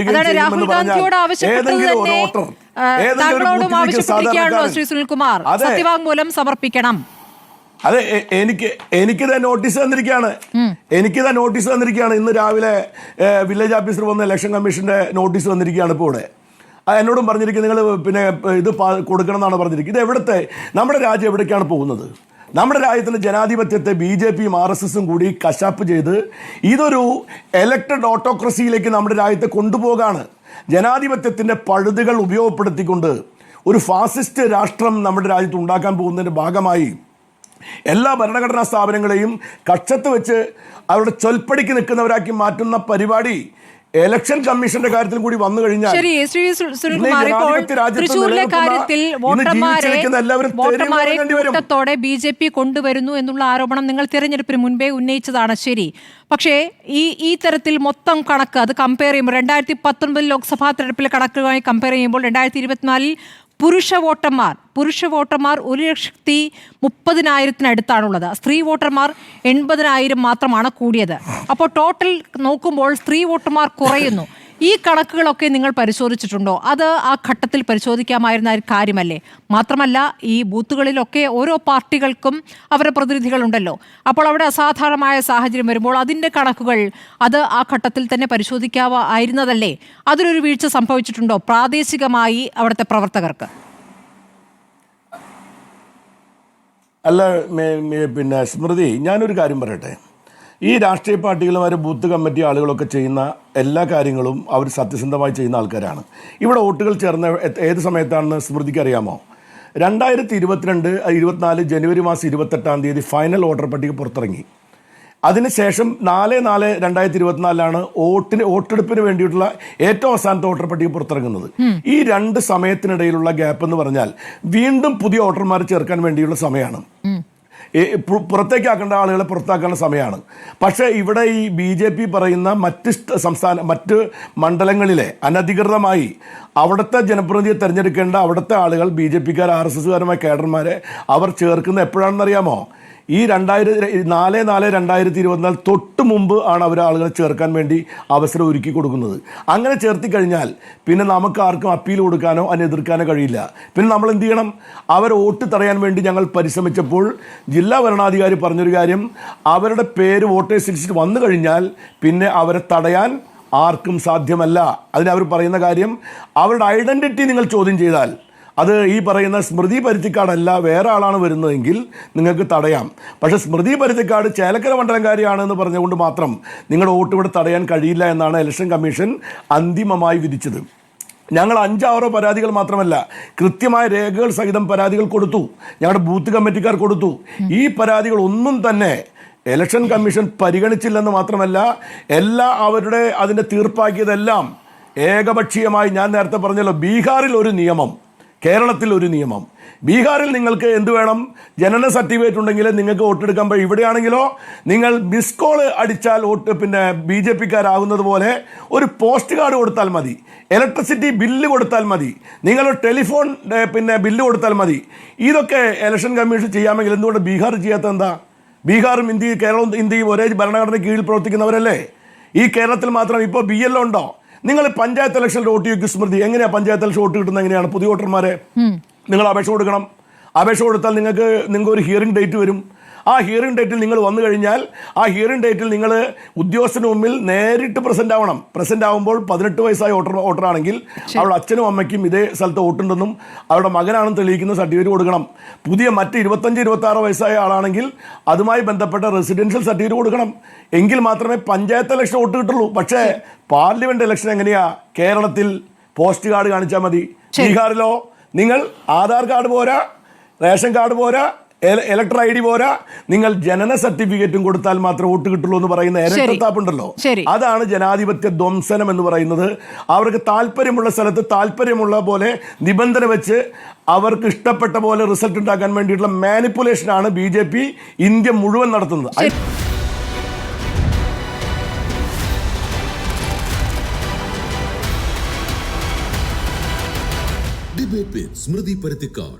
അതാണ് രാഹുൽ ഗാന്ധിയോട് ആവശ്യപ്പെട്ടത് തന്നെ താങ്കളോടും ആവശ്യപ്പെട്ടിരിക്കുകയാണല്ലോ ശ്രീ സുനിൽകുമാർ, സത്യവാങ്മൂലം സമർപ്പിക്കണം. അതെ, എനിക്കിത് നോട്ടീസ് തന്നിരിക്കുകയാണ്. ഇന്ന് രാവിലെ വില്ലേജ് ഓഫീസർ വന്ന ഇലക്ഷൻ കമ്മീഷന്റെ നോട്ടീസ് വന്നിരിക്കുകയാണ്. ഇപ്പോൾ ഇവിടെ എന്നോടും പറഞ്ഞിരിക്കുന്നത് നിങ്ങൾ പിന്നെ ഇത് കൊടുക്കണം എന്നാണ് പറഞ്ഞിരിക്കുന്നത്. ഇത് എവിടുത്തെ, നമ്മുടെ രാജ്യം എവിടേക്കാണ് പോകുന്നത്? നമ്മുടെ രാജ്യത്തിൻ്റെ ജനാധിപത്യത്തെ BJPയും RSSും കൂടി കശാപ്പ് ചെയ്ത് ഇതൊരു എലക്റ്റഡ് ഓട്ടോക്രസിയിലേക്ക് നമ്മുടെ രാജ്യത്തെ കൊണ്ടുപോകാണ്. ജനാധിപത്യത്തിൻ്റെ പഴുതുകൾ ഉപയോഗപ്പെടുത്തിക്കൊണ്ട് ഒരു ഫാസിസ്റ്റ് രാഷ്ട്രം നമ്മുടെ രാജ്യത്ത് ഉണ്ടാക്കാൻ പോകുന്നതിൻ്റെ ഭാഗമായി എല്ലാ ഭരണഘടനാ സ്ഥാപനങ്ങളെയും കക്ഷത്ത് വെച്ച് അവരുടെ ചൊൽപ്പടിക്ക് നിൽക്കുന്നവരാക്കി മാറ്റുന്ന പരിപാടി ഇലക്ഷൻ കമ്മീഷന്റെ കാര്യത്തിൽ കൂടി വന്നു കഴിഞ്ഞാൽ തൃശ്ശൂരിലെ കാര്യത്തിൽ വോട്ടർമാരെ കൂട്ടത്തോടെ BJP കൊണ്ടുവരുന്നു എന്നുള്ള ആരോപണം നിങ്ങൾ തിരഞ്ഞെടുപ്പിന് മുൻപേ ഉന്നയിച്ചതാണ്. ശരി, പക്ഷേ ഈ തരത്തിൽ മൊത്തം കണക്ക് അത് കമ്പയർ ചെയ്യുമ്പോൾ 2019 ലോക്സഭാ തെരഞ്ഞെടുപ്പിലെ കണക്കുമായി കമ്പയർ ചെയ്യുമ്പോൾ 2024 പുരുഷ വോട്ടർമാർ 1,30,030,000 സ്ത്രീ വോട്ടർമാർ 80,000 മാത്രമാണ് കൂടിയത്. അപ്പോൾ ടോട്ടൽ നോക്കുമ്പോൾ സ്ത്രീ വോട്ടർമാർ കുറയുന്നു. ഈ കണക്കുകളൊക്കെ നിങ്ങൾ പരിശോധിച്ചിട്ടുണ്ടോ? അത് ആ ഘട്ടത്തിൽ പരിശോധിക്കാമായിരുന്ന കാര്യമല്ലേ? മാത്രമല്ല, ഈ ബൂത്തുകളിലൊക്കെ ഓരോ പാർട്ടികൾക്കും അവരുടെ പ്രതിനിധികളുണ്ടല്ലോ. അപ്പോൾ അവിടെ അസാധാരണമായ സാഹചര്യം വരുമ്പോൾ അതിൻ്റെ കണക്കുകൾ അത് ആ ഘട്ടത്തിൽ തന്നെ പരിശോധിക്കാമായിരുന്നതല്ലേ? അതിലൊരു വീഴ്ച സംഭവിച്ചിട്ടുണ്ടോ പ്രാദേശികമായി അവിടുത്തെ പ്രവർത്തകർക്ക്? അല്ല, പിന്നെ സ്മൃതി, ഞാനൊരു കാര്യം പറയട്ടെ. ഈ രാഷ്ട്രീയ പാർട്ടികളും അവർ ബൂത്ത് കമ്മിറ്റി ആളുകളൊക്കെ ചെയ്യുന്ന എല്ലാ കാര്യങ്ങളും അവർ സത്യസന്ധമായി ചെയ്യുന്ന ആൾക്കാരാണ്. ഇവിടെ വോട്ടുകൾ ചേർന്ന ഏത് സമയത്താണെന്ന് സ്മൃതിക്ക് അറിയാമോ? 2024 ജനുവരി മാസം 28 ഫൈനൽ വോട്ടർ പട്ടിക പുറത്തിറങ്ങി. അതിനുശേഷം 4/4/2024 വോട്ടെടുപ്പിന് വേണ്ടിയിട്ടുള്ള ഏറ്റവും അവസാനത്തെ വോട്ടർ പട്ടിക പുറത്തിറങ്ങുന്നത്. ഈ രണ്ട് സമയത്തിനിടയിലുള്ള ഗ്യാപ്പ് എന്ന് പറഞ്ഞാൽ വീണ്ടും പുതിയ വോട്ടർമാരെ ചേർക്കാൻ വേണ്ടിയുള്ള സമയമാണ്. പുറത്തേക്കാക്കേണ്ട ആളുകളെ പുറത്താക്കേണ്ട സമയമാണ്. പക്ഷേ ഇവിടെ ഈ BJP പറയുന്ന മറ്റ് മണ്ഡലങ്ങളിലെ അനധികൃതമായി അവിടുത്തെ ജനപ്രതിനിധിയെ തിരഞ്ഞെടുക്കേണ്ട അവിടുത്തെ ആളുകൾ BJPക്കാർ RSSകാരുമായ കേഡർമാരെ അവർ ചേർക്കുന്നത് എപ്പോഴാണെന്നറിയാമോ? ഈ 4/4/2024 തൊട്ട് മുമ്പ് ആണ് അവർ ആളുകളെ ചേർക്കാൻ വേണ്ടി അവസരം ഒരുക്കി കൊടുക്കുന്നത്. അങ്ങനെ ചേർത്തി കഴിഞ്ഞാൽ പിന്നെ നമുക്ക് ആർക്കും അപ്പീൽ കൊടുക്കാനോ അതിനെ എതിർക്കാനോ കഴിയില്ല. പിന്നെ നമ്മൾ എന്ത് ചെയ്യണം? അവർ വോട്ട് തടയാൻ വേണ്ടി ഞങ്ങൾ പരിശ്രമിച്ചപ്പോൾ ജില്ലാ ഭരണാധികാരി പറഞ്ഞൊരു കാര്യം, അവരുടെ പേര് വോട്ടേഴ്സ് ലിസ്റ്റിൽ വന്നു കഴിഞ്ഞാൽ പിന്നെ അവരെ തടയാൻ ആർക്കും സാധ്യമല്ല. അതിനവർ പറയുന്ന കാര്യം, അവരുടെ ഐഡൻറ്റിറ്റി നിങ്ങൾ ചോദ്യം ചെയ്താൽ അത് ഈ പറയുന്ന സ്മൃതി പരുത്തിക്കാടല്ല വേറെ ആളാണ് വരുന്നതെങ്കിൽ നിങ്ങൾക്ക് തടയാം. പക്ഷേ സ്മൃതി പരുത്തിക്കാട് ചേലക്കര മണ്ഡലംകാരിയാണെന്ന് പറഞ്ഞുകൊണ്ട് മാത്രം നിങ്ങളുടെ വോട്ട് ഇവിടെ തടയാൻ കഴിയില്ല എന്നാണ് ഇലക്ഷൻ കമ്മീഷൻ അന്തിമമായി വിധിച്ചത്. ഞങ്ങൾ 5-6 പരാതികൾ മാത്രമല്ല, കൃത്യമായ രേഖകൾ സഹിതം പരാതികൾ കൊടുത്തു. ഞങ്ങളുടെ ബൂത്ത് കമ്മിറ്റിക്കാർ കൊടുത്തു. ഈ പരാതികൾ ഒന്നും തന്നെ ഇലക്ഷൻ കമ്മീഷൻ പരിഗണിച്ചില്ലെന്ന് മാത്രമല്ല, അവരുടെ അതിൻ്റെ തീർപ്പാക്കിയതെല്ലാം ഏകപക്ഷീയമായി. ഞാൻ നേരത്തെ പറഞ്ഞല്ലോ, ബീഹാറിൽ ഒരു നിയമം, കേരളത്തിൽ ഒരു നിയമം. ബീഹാറിൽ നിങ്ങൾക്ക് എന്ത് വേണം? ജനന സർട്ടിഫിക്കറ്റ് ഉണ്ടെങ്കിൽ നിങ്ങൾക്ക് വോട്ടെടുക്കാൻ കഴിയും. ഇവിടെയാണെങ്കിലോ നിങ്ങൾ മിസ് കോൾ അടിച്ചാൽ വോട്ട് പിന്നെ BJPക്കാരാകുന്നത് പോലെ ഒരു പോസ്റ്റ് കാർഡ് കൊടുത്താൽ മതി, ഇലക്ട്രിസിറ്റി ബില്ല് കൊടുത്താൽ മതി, നിങ്ങൾ ടെലിഫോൺ ബില്ല് കൊടുത്താൽ മതി. ഇതൊക്കെ ഇലക്ഷൻ കമ്മീഷൻ ചെയ്യാമെങ്കിൽ എന്തുകൊണ്ട് ബീഹാർ ചെയ്യാത്ത എന്താ? ബീഹാറും കേരളവും ഇന്ത്യയും ഒരേ ഭരണഘടനയ്ക്ക് കീഴിൽ പ്രവർത്തിക്കുന്നവരല്ലേ? ഈ കേരളത്തിൽ മാത്രം ഇപ്പോൾ BLO ഉണ്ടോ? നിങ്ങൾ പഞ്ചായത്ത് ഇലക്ഷൻ വോട്ട് ചോദിക്കും സ്മൃതി. എങ്ങനെയാണ് പഞ്ചായത്ത് ഇലക്ഷൻ വോട്ട് കിട്ടുന്നത്? എങ്ങനെയാണ്? പുതിയ വോട്ടർമാരെ നിങ്ങൾ അപേക്ഷ കൊടുക്കണം. അപേക്ഷ കൊടുത്താൽ നിങ്ങൾക്ക് ഒരു ഹിയറിംഗ് ഡേറ്റ് വരും. ആ ഹിയറിംഗ് ഡേറ്റിൽ നിങ്ങൾ വന്നു കഴിഞ്ഞാൽ ആ ഹിയറിംഗ് ഡേറ്റിൽ നിങ്ങൾ ഉദ്യോഗസ്ഥന് മുമ്പിൽ നേരിട്ട് പ്രസന്റ് ആവണം. പ്രസന്റ് ആവുമ്പോൾ 18 വയസ്സായ വോട്ടറാണെങ്കിൽ അവരുടെ അച്ഛനും അമ്മയ്ക്കും ഇതേ സ്ഥലത്ത് വോട്ടുണ്ടെന്നും അവരുടെ മകനാണെന്ന് തെളിയിക്കുന്ന സർട്ടിഫിക്കറ്റ് കൊടുക്കണം. പുതിയ മറ്റ് 25-26 വയസ്സായ ആളാണെങ്കിൽ അതുമായി ബന്ധപ്പെട്ട റെസിഡൻഷ്യൽ സർട്ടിഫിക്കറ്റ് കൊടുക്കണം. എങ്കിൽ മാത്രമേ പഞ്ചായത്ത് ഇലക്ഷൻ വോട്ട് കിട്ടുള്ളൂ. പക്ഷേ പാർലമെന്റ് ഇലക്ഷൻ എങ്ങനെയാ? കേരളത്തിൽ പോസ്റ്റ് കാർഡ് കാണിച്ചാൽ മതി. ബീഹാറിലോ നിങ്ങൾ ആധാർ കാർഡ് പോരാ, റേഷൻ കാർഡ് പോരാ, ഇലക്ടർ ID പോരാ, നിങ്ങൾ ജനന സർട്ടിഫിക്കറ്റും കൊടുത്താൽ മാത്രമേ വോട്ട് കിട്ടുള്ളൂ എന്ന് പറയുന്ന ഇരട്ടത്താപ്പുണ്ടല്ലോ. അതാണ് ജനാധിപത്യ ധ്വംസനം എന്ന് പറയുന്നത്. അവർക്ക് താല്പര്യമുള്ള സ്ഥലത്ത് താല്പര്യമുള്ള പോലെ നിബന്ധന വെച്ച് അവർക്ക് ഇഷ്ടപ്പെട്ട പോലെ റിസൾട്ട് ഉണ്ടാക്കാൻ വേണ്ടിയിട്ടുള്ള മാനിപ്പുലേഷനാണ് BJP ഇന്ത്യ മുഴുവൻ നടത്തുന്നത്. ഡിബേറ്റ് വിത്ത് സ്മൃതി പരുത്തിക്കാട്.